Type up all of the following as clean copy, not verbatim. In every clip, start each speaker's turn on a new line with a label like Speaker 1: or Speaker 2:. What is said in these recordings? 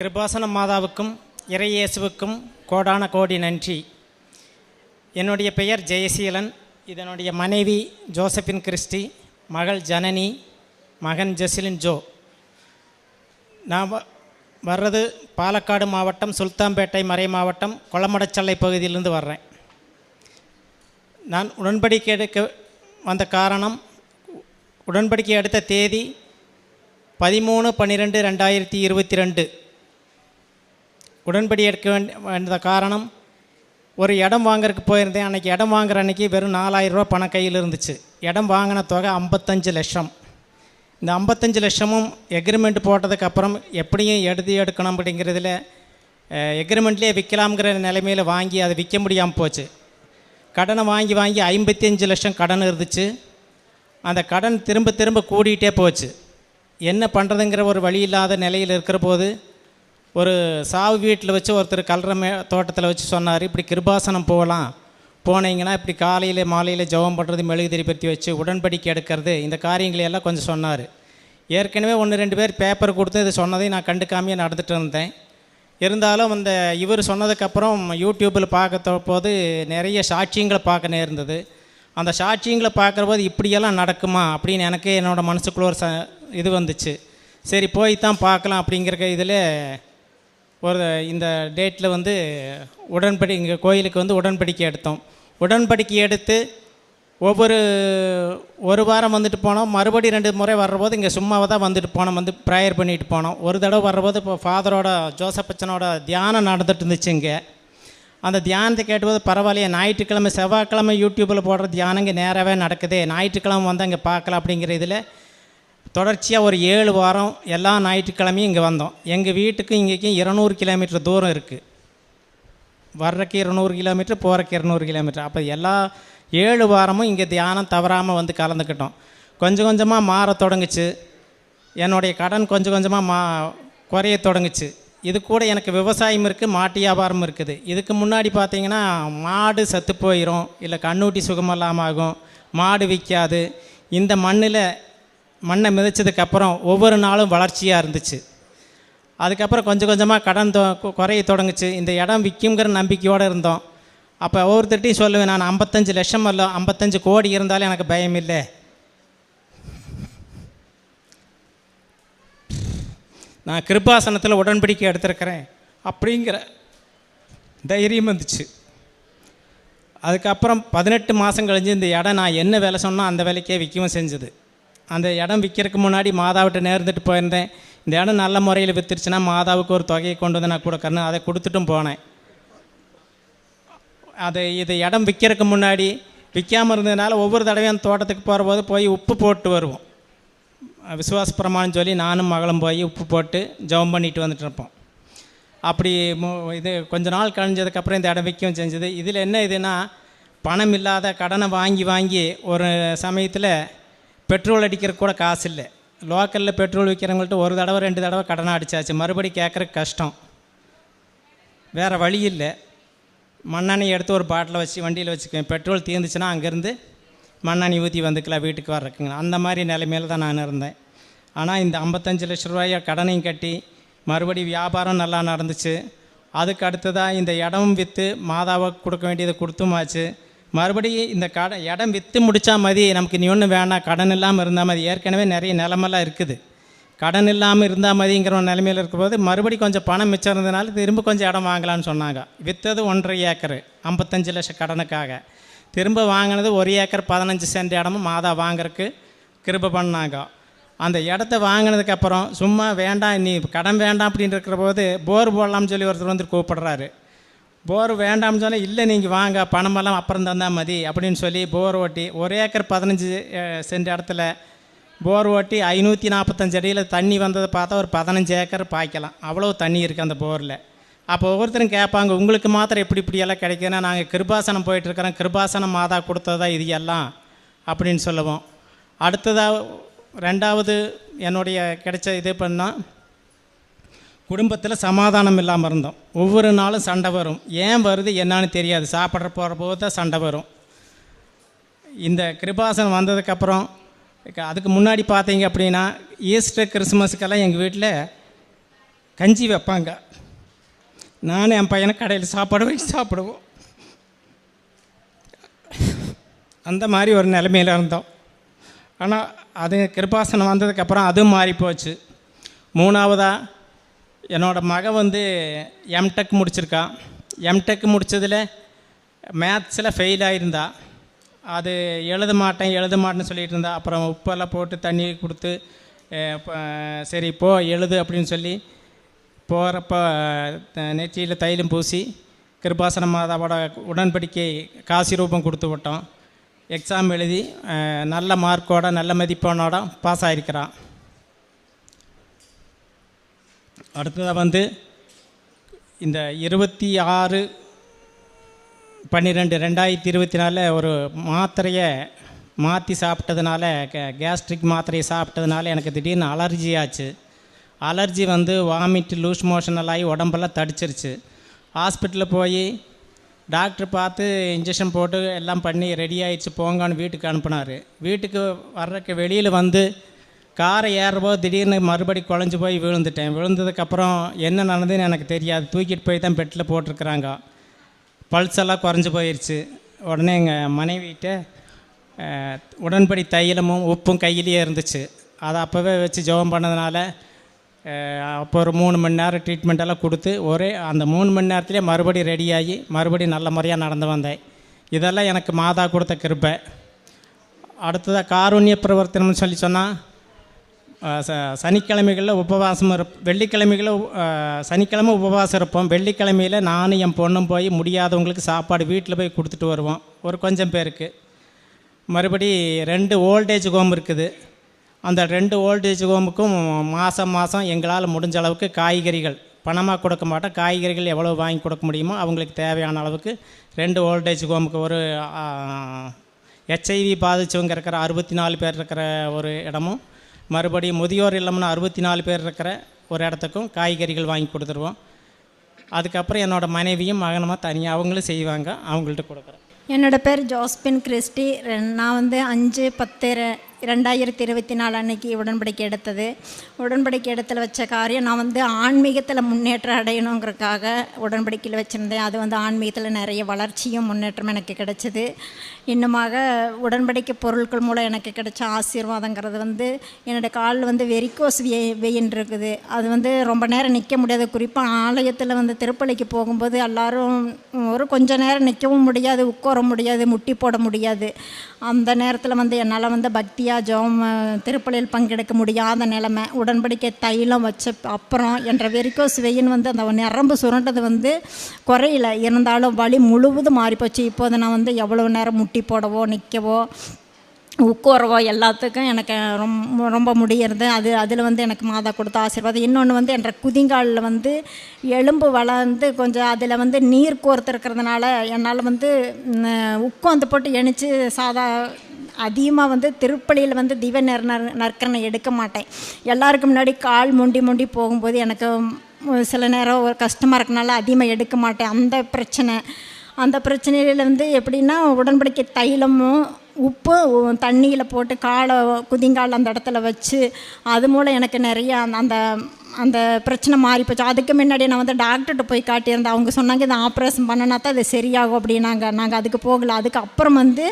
Speaker 1: கிருபாசன மாதாவுக்கும் இறையேசுவுக்கும் கோடான கோடி நன்றி. என்னுடைய பெயர் ஜெயசீலன். இதனுடைய மனைவி ஜோசபின் கிறிஸ்டி, மகள் ஜனனி, மகன் ஜெசிலின் ஜோ. நான் வர்றது பாலக்காடு மாவட்டம், சுல்தான்பேட்டை மறை மாவட்டம், கொளமடச்சல்லை பகுதியிலிருந்து வர்றேன். நான் உடன்படிக்கை எடுக்க வந்த காரணம், உடன்படிக்கை எடுத்த தேதி 13/12/2022. உடன்படி எடுக்க வேண்டிய காரணம், ஒரு இடம் வாங்குறதுக்கு போயிருந்தேன். அன்றைக்கி இடம் வாங்குற அன்றைக்கி வெறும் 4000 ரூபா பணம் கையில் இருந்துச்சு. இடம் வாங்கின தொகை 55 லட்சம். இந்த 55 லட்சமும் எக்ரிமெண்ட் போட்டதுக்கப்புறம் எப்படியும் எடுக்கணும் அப்படிங்கிறதுல எக்ரிமெண்ட்லேயே விற்கலாம்ங்கிற நிலைமையில் வாங்கி அதை விற்க முடியாமல் போச்சு. கடனை வாங்கி 55 லட்சம் கடன் இருந்துச்சு. அந்த கடன் திரும்ப திரும்ப கூடிகிட்டே போச்சு. என்ன பண்ணுறதுங்கிற ஒரு வழி இல்லாத நிலையில் இருக்கிற போது, ஒரு சாவு வீட்டில் வச்சு ஒருத்தர் கல்ற தோட்டத்தில் வச்சு சொன்னார், இப்படி கிருபாசனம் போனீங்கன்னா இப்படி காலையில் மாலையில் ஜெபம் பண்ணுறது, மெழுகுதிரி பற்றி வச்சு உடன்படிக்கை எடுக்கிறது, இந்த காரியங்களையெல்லாம் கொஞ்சம் சொன்னார். ஏற்கனவே 1-2 பேர் பேப்பர் கொடுத்து இது சொன்னதை நான் கண்டுக்காமையே நடந்துகிட்டு இருந்தேன். இருந்தாலும் அந்த இவர் சொன்னதுக்கப்புறம் யூடியூப்பில் பார்க்க போது நிறைய சாட்சியங்களை பார்க்க நேர்ந்தது. அந்த சாட்சியங்களை பார்க்குற போது இப்படியெல்லாம் நடக்குமா அப்படின்னு எனக்கு என்னோடய மனசுக்குள்ள ஒரு இது வந்துச்சு. சரி போய் தான் பார்க்கலாம் அப்படிங்கிற இதில் ஒரு இந்த டேட்டில் இங்கே கோயிலுக்கு உடன்படிக்கை எடுத்தோம். உடன்படிக்கை எடுத்து ஒரு வாரம் வந்துட்டு போனோம். மறுபடி 2 முறை வர்றபோது இங்கே சும்மாவை தான் வந்துட்டு போனோம், ப்ரேயர் பண்ணிட்டு போனோம். ஒரு தடவை வர்றபோது இப்போ ஃபாதரோட ஜோசப்பச்சனோட தியானம் நடந்துட்டு இருந்துச்சு. இங்கே அந்த தியானத்தை கேட்டபோது பரவாயில்லையே, ஞாயிற்றுக்கிழமை செவ்வாய்க்கிழமை யூடியூப்பில் போடுற தியானம் இங்கே நேராகவே நடக்குது, ஞாயிற்றுக்கிழமை வந்து அங்கே பார்க்கலாம் அப்படிங்கிற இதில் தொடர்ச்சியாக ஒரு 7 வாரம் எல்லா ஞாயிற்றுக்கிழமையும் இங்கே வந்தோம். எங்கள் வீட்டுக்கு இங்கேக்கும் 200 கிலோமீட்டர் தூரம் இருக்குது. வர்றக்கு 200 கிலோமீட்டர், போகிறக்கு 200 கிலோமீட்டர். அப்போ எல்லா 7 வாரமும் இங்கே தியானம் தவறாமல் கலந்துக்கிட்டோம். கொஞ்சம் கொஞ்சமாக மாற தொடங்குச்சு. என்னுடைய கடன் கொஞ்சம் கொஞ்சமாக குறைய தொடங்குச்சு. இது கூட எனக்கு விவசாயம் இருக்குது, மாட்டு வியாபாரம் இருக்குது. இதுக்கு முன்னாடி பார்த்திங்கன்னா மாடு செத்து போயிடும், இல்லை கண்ணூட்டி சுகமில்லாமல் ஆகும், மாடு விற்காது. இந்த மண்ணை மிதிச்சதுக்கப்புறம் ஒவ்வொரு நாளும் வளர்ச்சியாக இருந்துச்சு. அதுக்கப்புறம் கொஞ்சம் கொஞ்சமாக கடன் குறைய தொடங்குச்சு. இந்த இடம் விற்குங்கிற நம்பிக்கையோடு இருந்தோம். அப்போ ஒவ்வொருத்தட்டையும் சொல்லுவேன், நான் 55 லட்சம் இல்லை 55 கோடி இருந்தாலும் எனக்கு பயம் இல்லை, நான் கிருபாசனத்தில் உடன்படிக்கை எடுத்திருக்கிறேன் அப்படிங்கிற தைரியம் வந்துச்சு. அதுக்கப்புறம் 18 மாதம் கழிஞ்சு இந்த இடம் நான் என்ன வேலை சொன்னால் அந்த வேலைக்கே விற்கவும் செஞ்சுது. அந்த இடம் விற்கிறதுக்கு முன்னாடி மாதாவிட்ட நேர்ந்துட்டு போயிருந்தேன். இந்த இடம் நல்ல முறையில் விற்றுருச்சுன்னா மாதாவுக்கு ஒரு தொகையை கொண்டு வந்து நான் கொடுக்கறேன்னு அதை கொடுத்துட்டும் போனேன். இது இடம் விற்கிறதுக்கு முன்னாடி விற்காமல் இருந்ததுனால ஒவ்வொரு தடவையும் அந்த தோட்டத்துக்கு போகிற போது போய் உப்பு போட்டு வருவோம். விசுவாச பிரமாணம் சொல்லி நானும் மகளும் போய் உப்பு போட்டு ஜெபம் பண்ணிட்டு வந்துட்டு இருப்போம். அப்படி இது கொஞ்ச நாள் கழிஞ்சதுக்கப்புறம் இந்த இடம் விற்கவும் செஞ்சது. இதில் என்ன இதுன்னா, பணம் இல்லாத கடனை வாங்கி ஒரு சமயத்தில் பெட்ரோல் அடிக்கிறதுக்கு கூட காசு இல்லை. லோக்கலில் பெட்ரோல் விற்கிறவங்கள்ட்ட 1 தடவை 2 தடவை கடனை அடித்தாச்சு. மறுபடி கேட்குறக்கு கஷ்டம், வேறு வழி இல்லை. மண்ணெண்ணெய் எடுத்து ஒரு பாட்டில் வச்சு வண்டியில் வச்சுக்குவேன். பெட்ரோல் தீர்ந்துச்சுன்னா அங்கேருந்து மண்ணெண்ணெய் ஊற்றி வந்துக்கலாம் வீட்டுக்கு வர்றதுக்குங்க. அந்த மாதிரி நிலைமையில் தான் நான் இருந்தேன். ஆனால் இந்த 55 லட்ச ரூபாயை கடனையும் கட்டி மறுபடி வியாபாரம் நல்லா நடந்துச்சு. அதுக்கு அடுத்ததாக இந்த இடம் விற்று மாதாவை கொடுக்க வேண்டியதை கொடுத்துமாச்சு. மறுபடியும் இந்த இடம் விற்று முடித்தா மதி, நமக்கு நீ ஒன்றும் வேணாம், கடன் இல்லாமல் இருந்தால் மதி. ஏற்கனவே நிறைய நிலமெல்லாம் இருக்குது, கடன் இல்லாமல் இருந்தால் மதிங்கிற ஒரு நிலைமையில் இருக்கும்போது மறுபடி கொஞ்சம் பணம் மிச்சம் இருந்ததுனால திரும்ப கொஞ்சம் இடம் வாங்கலான்னு சொன்னாங்க. விற்றது 1.5 ஏக்கர் 55 லட்சம் கடனுக்காக. திரும்ப வாங்கினது 1 ஏக்கர் 15 சென்ட் இடமும் மாதா வாங்கறதுக்கு கிருபை பண்ணாங்க. அந்த இடத்த வாங்கினதுக்கப்புறம் சும்மா வேண்டாம், நீ கடன் வேண்டாம் அப்படின்னு இருக்கிற போது போர் போடலாம்னு சொல்லி ஒருத்தர் கூப்பிடுறாரு. போர் வேண்டாம்னு சொன்னால், இல்லை நீங்கள் வாங்க, பணமெல்லாம் அப்புறம் தந்தால் மதி அப்படின்னு சொல்லி போர் ஓட்டி 1 ஏக்கர் 15 சென்ட் இடத்துல போர் ஓட்டி 545 அடியில் தண்ணி வந்ததை பார்த்தா ஒரு 15 ஏக்கர் பாய்க்கலாம், அவ்வளோ தண்ணி இருக்குது அந்த போரில். அப்போ ஒவ்வொருத்தரும் கேட்பாங்க, உங்களுக்கு மாத்திரம் இப்படியெல்லாம் கிடைக்குதுன்னா, நாங்கள் கிருபாசனம் போயிட்டுருக்கிறோம், கிருபாசனம் மாதா கொடுத்ததா இது எல்லாம் அப்படின்னு சொல்லுவோம். அடுத்ததாக 2வது என்னுடைய கிடைச்ச இது பண்ணால், குடும்பத்தில் சமாதானம் இல்லாமல் இருந்தோம். ஒவ்வொரு நாளும் சண்டை வரும். ஏன் வருது என்னான்னு தெரியாது. சாப்பிட்ற போகிற போது தான் சண்டை வரும். இந்த கிருபாசனம் வந்ததுக்கப்புறம் அதுக்கு முன்னாடி பார்த்தீங்க அப்படின்னா ஈஸ்டர் கிறிஸ்மஸுக்கெல்லாம் எங்கள் வீட்டில் கஞ்சி வைப்பாங்க. நானும் என் பையனை கடையில் சாப்பாடு வச்சு சாப்பிடுவோம். அந்த மாதிரி ஒரு நிலைமையில் இருந்தோம். ஆனால் அது கிருபாசனம் வந்ததுக்கப்புறம் அதுவும் மாறி போச்சு. மூணாவதாக என்னோடய மகன் வந்து எம்டெக் முடிச்சிருக்கான். எம்டெக் முடித்ததில் மேத்ஸில் ஃபெயில் ஆகியிருந்தா. அது எழுத மாட்டேன்னு சொல்லிகிட்டு இருந்தா. அப்புறம் உப்பெல்லாம் போட்டு தண்ணி கொடுத்து சரி போ எழுது அப்படின்னு சொல்லி போகிறப்ப நெற்றியில் தைலம் பூசி கிருபாசன மாதாவோட உடன்படிக்கை காசி ரூபம் கொடுத்து விட்டோம். எக்ஸாம் எழுதி நல்ல மார்க்கோட நல்ல மதிப்பெண்ணோட பாஸ் ஆகிருக்கிறான். அடுத்ததாக வந்து இந்த 26/12/2024 ஒரு மாத்திரையை மாற்றி சாப்பிட்டதுனால, கேஸ்ட்ரிக் மாத்திரையை சாப்பிட்டதுனால எனக்கு திடீர்னு அலர்ஜி ஆச்சு. அலர்ஜி வந்து வாமிட், லூஸ் மோஷனல் ஆகி உடம்பெல்லாம் தடிச்சிருச்சு. ஹாஸ்பிட்டலில் போய் டாக்டர் பார்த்து இன்ஜெக்ஷன் போட்டு எல்லாம் பண்ணி ரெடி ஆகிடுச்சு, போங்கன்னு வீட்டுக்கு அனுப்புனார். வீட்டுக்கு வர்றதுக்கு வெளியில் வந்து காரை ஏறும்போது திடீர்னு மறுபடி குழஞ்சி போய் விழுந்துட்டேன். விழுந்ததுக்கப்புறம் என்ன நடந்ததுன்னு எனக்கு தெரியாது. தூக்கிட்டு போய் தான் பெட்டில் போட்டிருக்கிறாங்க. பல்ஸ் எல்லாம் குறைஞ்சி போயிடுச்சு. உடனே எங்கள் மனைவிகிட்ட உடன்படி தைலமும் உப்பும் கையிலேயே இருந்துச்சு. அதை அப்போவே வச்சு ஜெபம் பண்ணதுனால அப்போ ஒரு 3 மணி நேரம் ட்ரீட்மெண்ட்டெல்லாம் கொடுத்து அந்த 3 மணி நேரத்துலேயே மறுபடியும் ரெடியாகி மறுபடியும் நல்ல முறையாக நடந்து வந்தேன். இதெல்லாம் எனக்கு மாதா கொடுத்த கிருபை. அடுத்ததாக காருண்ய பிரவர்த்தனம்னு சொன்னால் சனிக்கிழமைகளில் உபவாசம் வெள்ளிக்கிழமைகளில் சனிக்கிழமை உபவாசம் இருப்போம். வெள்ளிக்கிழமையில் நானும் என் பொண்ணும் போய் முடியாதவங்களுக்கு சாப்பாடு வீட்டில் போய் கொடுத்துட்டு வருவோம். ஒரு கொஞ்சம் பேருக்கு. மறுபடி 2 ஓல்டேஜ் ஹோம் இருக்குது. அந்த 2 ஓல்டேஜ் ஹோமுக்கும் மாதம் எங்களால் முடிஞ்ச அளவுக்கு காய்கறிகள் பணமாக கொடுக்க மாட்டோம். காய்கறிகள் எவ்வளோ வாங்கி கொடுக்க முடியுமோ அவங்களுக்கு தேவையான அளவுக்கு 2 ஓல்டேஜ் ஹோமுக்கு ஒரு HIV பாதித்தவங்க இருக்கிற 64 பேர் இருக்கிற ஒரு இடமும், மறுபடியும் முதியோர் இல்லம்னு 64 பேர் இருக்கிற ஒரு இடத்துக்கும் காய்கறிகள் வாங்கி கொடுத்துருவோம். அதுக்கப்புறம் என்னோடய மனைவியும் மகனுமா தனியாக அவங்களும் செய்வாங்க, அவங்கள்ட்ட கொடுக்குறேன்.
Speaker 2: என்னோடய பேர் ஜோஸ்பின் கிறிஸ்டி. நான் வந்து 5/10/2024 அன்னைக்கு உடன்படிக்கை எடுத்தது. உடன்படிக்கை இடத்துல வச்ச காரியம், நான் வந்து ஆன்மீகத்தில் முன்னேற்றம் அடையணுங்கிறதுக்காக உடன்படிக்கையில் வச்சுருந்தேன். அது வந்து ஆன்மீகத்தில் நிறைய வளர்ச்சியும் முன்னேற்றமும் எனக்கு கிடைச்சிது. இன்னுமாக உடன்படிக்கை பொருட்கள் மூலம் எனக்கு கிடைச்ச ஆசீர்வாதங்கிறது வந்து என்னோடய காலில் வந்து வெரிகோஸ் வெயின் இருக்குது. அது வந்து ரொம்ப நேரம் நிற்க முடியாது. குறிப்பாக ஆலயத்தில் வந்து திருப்பலிக்கு போகும்போது எல்லோரும் ஒரு கொஞ்சம் நேரம் நிற்கவும் முடியாது, உட்கார முடியாது, முட்டி போட முடியாது. அந்த நேரத்தில் வந்து என்னால் வந்து பக்தியாக ஜெபம் திருப்பலியில் பங்கெடுக்க முடியாத நிலைமை. உடன்படிக்கை தைலம் வச்ச அப்புறம் என்ற வெரிகோஸ் வெயின் வந்து அந்த நரம்பு சுரண்டது வந்து குறையில இருந்தாலும் வலி முழுவதும் மாறிப்போச்சு. இப்போது நான் வந்து எவ்வளோ நேரம் முட்டி போடவோ நிற்கவோ உட்காரவோ எல்லாத்துக்கும் எனக்கு ரொம்ப முடியறது. அதில் வந்து எனக்கு மாதா கொடுத்த ஆசீர்வாதம். இன்னொன்று வந்து என்ற குதிங்காலில் வந்து எலும்பு வளர்ந்து கொஞ்சம் அதில் வந்து நீர் கோர்த்துருக்கிறதுனால என்னால் வந்து உட்காந்து போட்டு எணிச்சு அதிகமாக வந்து திருப்பலியில் வந்து திவ நற்கரணை எடுக்க மாட்டேன். எல்லாருக்கும் முன்னாடி கால் முண்டி போகும்போது எனக்கு சில நேரம் ஒரு கஷ்டமாக இருக்கனால அதிகமாக எடுக்க மாட்டேன். அந்த பிரச்சனையில் வந்து எப்படின்னா உடன்படிக்கை தைலமும் உப்பு தண்ணியில் போட்டு குதிங்கால் அந்த இடத்துல வச்சு அது மூலம் எனக்கு நிறைய அந்த பிரச்சனை மாறிப்போச்சு. அதுக்கு முன்னாடி நான் வந்து டாக்டர்கிட்ட போய் காட்டியிருந்தேன். அவங்க சொன்னாங்க இதை ஆப்ரேஷன் பண்ணினா தான் அது சரியாகும் அப்படின்னாங்க. நாங்கள் அதுக்கு போகலை. அதுக்கப்புறம் வந்து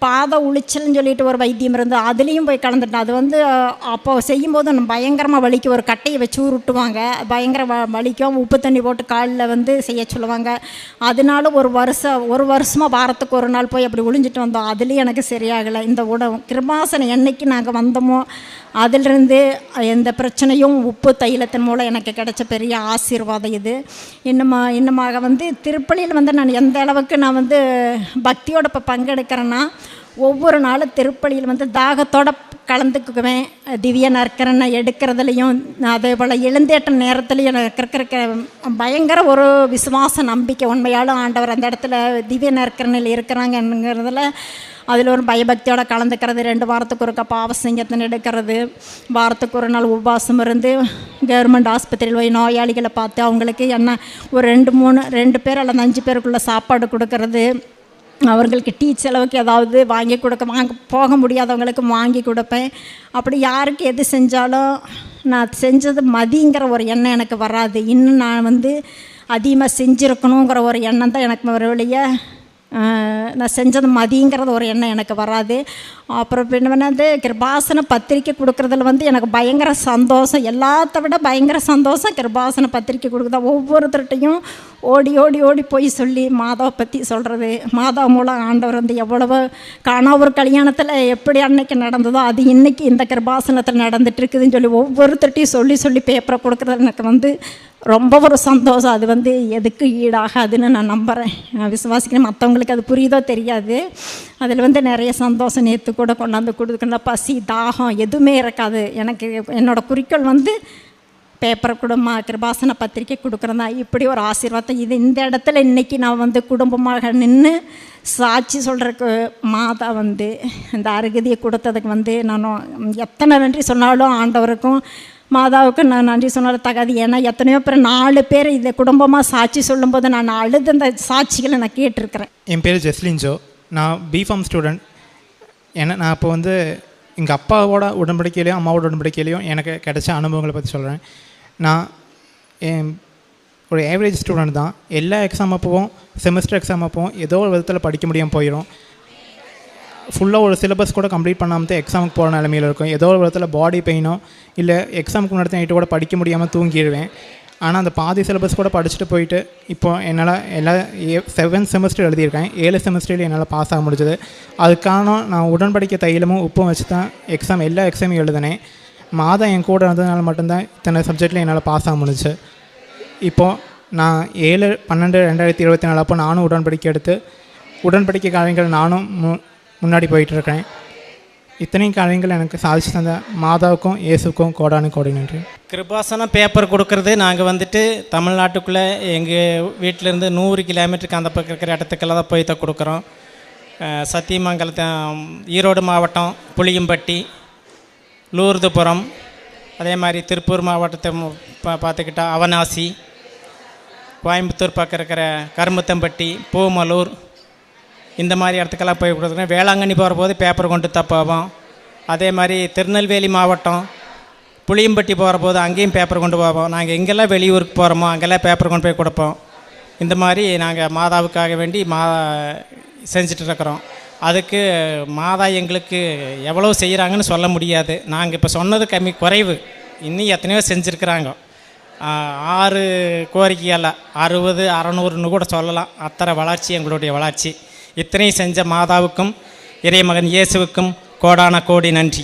Speaker 2: பாத உளிச்சல்னு சொல்லிட்டு ஒரு வைத்தியம் இருந்து அதுலேயும் போய் கலந்துட்டேன். அது வந்து அப்போ செய்யும்போது பயங்கரமாக வலிக்கும். ஒரு கட்டையை வச்சு உருட்டுவாங்க, பயங்கர வலிக்கும். உப்பு தண்ணி போட்டு காலில் வந்து செய்ய சொல்லுவாங்க. அதனால ஒரு வருஷமாக வாரத்துக்கு ஒரு நாள் போய் அப்படி ஒளிஞ்சிட்டு வந்தோம். அதுலேயும் எனக்கு சரியாகலை. இந்த கிருபாசனம் என்னைக்கு நாங்கள் வந்தோமோ அதிலிருந்து எந்த பிரச்சனையும் உப்பு தைலத்தின் மூலம் எனக்கு கிடைச்ச பெரிய ஆசீர்வாதம் இது. இன்னுமாக வந்து திருப்பலியில் வந்து நான் எந்த அளவுக்கு நான் வந்து பக்தியோட இப்போ பங்கெடுக்கிறேன்னா, ஒவ்வொரு நாளும் திருப்பலியில் வந்து தாகத்தோடு கலந்துக்குவேன். திவ்ய நற்கரணை எடுக்கிறதுலையும் அதே போல் எழுந்தேற்ற நேரத்துலையும் எனக்கு இருக்கிற பயங்கர ஒரு விசுவாச நம்பிக்கை. உண்மையாலும் ஆண்டவர் அந்த இடத்துல திவ்ய நற்கரணையில் இருக்கிறாங்கங்கிறதுல அதில் ஒரு பயபக்தியோடு கலந்துக்கிறது. 2 வாரத்துக்கு ஒருக்கா பாவசங்கத்தின் எடுக்கிறது, வாரத்துக்கு ஒரு நாள் உபவாசம் இருந்து கவர்மெண்ட் ஆஸ்பத்திரியில் போய் நோயாளிகளை பார்த்து அவங்களுக்கு என்ன ஒரு 2 பேர் அல்லது 5 பேருக்குள்ளே சாப்பாடு கொடுக்கறது. அவர்களுக்கு டீ செலவுக்கு ஏதாவது வாங்கி போக முடியாதவங்களுக்கு வாங்கி கொடுப்பேன். அப்படி யாருக்கு எது செஞ்சாலும் நான் செஞ்சது மதிங்கிற ஒரு எண்ணம் எனக்கு வராது. இன்னும் நான் வந்து அதிகமாக செஞ்சுருக்கணுங்கிற ஒரு எண்ணம் தான் எனக்கு ஒரு வழிய நான் செஞ்சது மதிங்கிறது ஒரு எண்ணம் எனக்கு வராது. அப்புறம் வந்து கிருபாசன பத்திரிக்கை கொடுக்குறதுல வந்து எனக்கு பயங்கர சந்தோஷம். எல்லாத்த விட பயங்கர சந்தோஷம் கிருபாசன பத்திரிக்கை கொடுக்குறதா. ஒவ்வொருத்தர்கிட்டையும் ஓடி ஓடி ஓடி போய் சொல்லி மாதாவை பற்றி சொல்கிறது. மாதா மூலம் ஆண்டவர் வந்து எவ்வளவோ ஒரு கல்யாணத்தில் எப்படி அன்னைக்கு நடந்ததோ அது இன்றைக்கி இந்த கிருபாசனத்தில் நடந்துகிட்ருக்குதுன்னு சொல்லி ஒவ்வொருத்தர்கிட்டையும் சொல்லி சொல்லி பேப்பரை கொடுக்குறது எனக்கு வந்து ரொம்ப ஒரு சந்தோஷம். அது வந்து எதுக்கு ஈடாகாதுன்னு நான் நம்புகிறேன், நான் விசுவாசிக்கிறேன். மற்றவங்களுக்கு அது புரியுதோ தெரியாது. அதில் வந்து நிறைய சந்தோஷம். நேற்று கூட கொண்டாந்து கொடுக்குற பசி தாகம் எதுவுமே இருக்காது எனக்கு. என்னோடய குறிக்கோள் வந்து பேப்பரை கொடுமா கிருபாசன பத்திரிக்கை கொடுக்குறதா. இப்படி ஒரு ஆசீர்வாதம் இது இந்த இடத்துல இன்றைக்கி நான் வந்து குடும்பமாக நின்று சாட்சி சொல்கிறதுக்கு மாதா வந்து இந்த அருகதியை கொடுத்ததுக்கு வந்து நான் எத்தனை நன்றி சொன்னாலும் ஆண்டவருக்கும் மாதாவுக்கு நான் நன்றி சொன்னாலும் தகாது. ஏன்னா எத்தனையோ பேர் 4 பேர் இதை குடும்பமாக சாட்சி சொல்லும்போது நான் அழுது அந்த சாட்சிகளை நான் கேட்டிருக்கிறேன்.
Speaker 3: என் பேர் ஜெஸ்லின்ஜோ, நான் பிஃபார்ம் ஸ்டூடெண்ட். ஏன்னா நான் இப்போ வந்து எங்கள் அப்பாவோட உடன்படிக்கையிலையும் அம்மாவோட உடன்படிக்கையிலையும் எனக்கு கிடைச்ச அனுபவங்களை பற்றி சொல்கிறேன். நான் ஒரு ஆவரேஜ் ஸ்டூடெண்ட் தான். எல்லா எக்ஸாம் அப்போவும் செமஸ்டர் எக்ஸாம் அப்போவும் ஏதோ ஒரு விதத்தில் படிக்க முடியாமல் போயிடும். ஃபுல்லாக ஒரு சிலபஸ் கூட கம்ப்ளீட் பண்ணாமல் தான் எக்ஸாமுக்கு போகிற நிலமையில் இருக்கும். ஏதோ ஒரு விதத்தில் பாடி பெயினோ இல்லை எக்ஸாமுக்கு முன்னாடி நைட்டு கூட படிக்க முடியாமல் தூங்கிடுவேன். ஆனால் அந்த பாதி சிலபஸ் கூட படிச்சுட்டு போயிட்டு இப்போது என்னால் எல்லா 7 செமஸ்டர் எழுதியிருக்கேன். 7 செமஸ்டரில் என்னால் பாஸ் ஆக முடிஞ்சது. அதுக்கான நான் உடன்படிக்கை தைலமும் உப்பும் வச்சு தான் எல்லா எக்ஸாமையும் எழுதினேன். மாதம் என் கூட இருந்ததுனால மட்டும்தான் இத்தனை சப்ஜெக்டில் என்னால் பாஸ் ஆக முடிஞ்சு. இப்போது நான் 7/12/2024 அப்போ நானும் உடன்படிக்கை எடுத்து உடன்படிக்கை காரியங்கள் நானும் முன்னாடி போயிட்டுருக்கேன். இத்தனையும் காரியங்கள் எனக்கு சாதிச்சு தந்த மாதாவுக்கும் இயேசுக்கும் கோடானு கோடி நன்றி.
Speaker 1: கிருபாசனம் பேப்பர் கொடுக்குறது நாங்கள் வந்துட்டு தமிழ்நாட்டுக்குள்ளே எங்கள் வீட்டிலேருந்து 100 கிலோமீட்டருக்கு அந்த பக்கம் இருக்கிற இடத்துக்கெல்லாம் தான் போய் தான் கொடுக்குறோம். சத்தியமங்கலத்தை, ஈரோடு மாவட்டம் புளியம்பட்டி, லூர்துபுரம், அதே மாதிரி திருப்பூர் மாவட்டத்தை பார்த்துக்கிட்டா அவனாசி, கோயம்புத்தூர் பக்கம் இருக்கிற கருமத்தம்பட்டி, பூமலூர், இந்த மாதிரி இடத்துக்கெல்லாம் போய் கொடுத்துருக்கேன். வேளாங்கண்ணி போகிற போது பேப்பர் கொண்டு தான் போவோம். அதே மாதிரி திருநெல்வேலி மாவட்டம் புளியம்பட்டி போகிற போது அங்கேயும் பேப்பர் கொண்டு போவோம். நாங்கள் எங்கெல்லாம் வெளியூருக்கு போகிறோமோ அங்கெல்லாம் பேப்பர் கொண்டு போய் கொடுப்போம். இந்த மாதிரி நாங்கள் மாதாவுக்காக வேண்டி செஞ்சிட்ருக்கிறோம். அதுக்கு மாதா எங்களுக்கு எவ்வளோ செய்கிறாங்கன்னு சொல்ல முடியாது. நாங்கள் இப்போ சொன்னது குறைவு. இன்னும் எத்தனையோ செஞ்சுருக்குறாங்க. 6 கோரிக்கையில் 60 600ன்னு கூட சொல்லலாம். அத்தனை வளர்ச்சி எங்களுடைய வளர்ச்சி. இத்தனையும் செஞ்ச மாதாவுக்கும் இறைமகன் இயேசுவுக்கும் கோடான கோடி நன்றி.